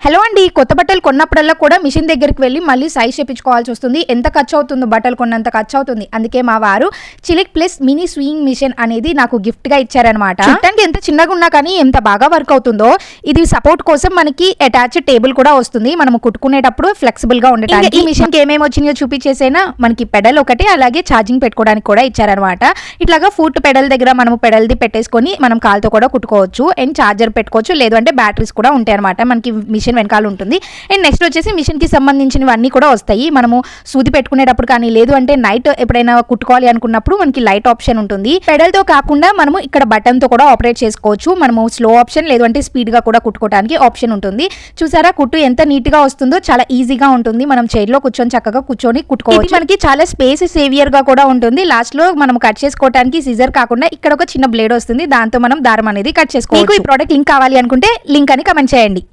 Hello అండి, కొత్త బట్టలు కొన్నప్పుడల్లా కూడా మిషన్ దగ్గరికి వెళ్ళి మళ్ళీ సైజ్ చేయించుకోవాల్సి వస్తుంది. ఎంత ఖర్చు అవుతుందో, బట్టలు కొన్నంత ఖర్చు అవుతుంది. అందుకే మా వారు చిలిక్ ప్లస్ మినీ స్వింగ్ మిషన్ అనేది నాకు గిఫ్ట్ గా ఇచ్చారనమాట. చూడటానికి ఎంత చిన్నగా ఉన్నా కానీ ఎంత బాగా వర్క్ అవుతుందో. ఇది సపోర్ట్ కోసం మనకి అటాచ్ టేబుల్ కూడా వస్తుంది. మనం కుట్టుకునేటప్పుడు ఫ్లెక్సిబుల్ గా ఉండటానికి. ఈ మిషన్ కి ఏమేమి వచ్చినాయో చూపించేసేనా, మనకి పెడల్ ఒకటి, అలాగే ఛార్జింగ్ పెట్టుకోవడానికి కూడా ఇచ్చారనమాట. ఇట్లాగా ఫుట్ పెడల్ దగ్గర మనం పెడల్ది పెట్టేసుకొని మనం కాల్తో కూడా కుట్టుకోవచ్చు. అండ్ ఛార్జర్ పెట్టుకోవచ్చు, లేదు అంటే బ్యాటరీస్ కూడా ఉంటాయి అనమాట. మనకి మిషన్ వెనకాల ఉంటుంది. అండ్ నెక్స్ట్ వచ్చేసి మిషన్ కి సంబంధించినవన్నీ కూడా వస్తాయి. మనము సూది పెట్టుకునేటప్పుడు కానీ, లేదు అంటే నైట్ ఎప్పుడైనా కుట్టుకోవాలి అనుకున్నప్పుడు మనకి లైట్ ఆప్షన్ ఉంటుంది. పెడల్ తో కాకుండా మనము ఇక్కడ బటన్ తో కూడా ఆపరేట్ చేసుకోవచ్చు. మనము స్లో ఆప్షన్, లేదు అంటే స్పీడ్ గా కూడా కుట్టుకోవడానికి ఆప్షన్ ఉంటుంది. చూసారా కుట్టు ఎంత నీట్ గా వస్తుందో, చాలా ఈజీగా ఉంటుంది. మనం చైర్ లో చక్కగా కూర్చొని కుట్టుకోవచ్చు. మనకి చాలా స్పేస్ సేవియర్ గా కూడా ఉంటుంది. లాస్ట్ లో మనం కట్ చేసుకోవడానికి సిజర్ కాకుండా ఇక్కడ ఒక చిన్న బ్లేడ్ వస్తుంది. దాంతో మనం దారం అనేది కట్ చేసుకోవచ్చు. మీకు ఈ ప్రోడక్ట్ లింక్ కావాలి అనుకుంటే లింక్ అని కమెంట్ చేయండి.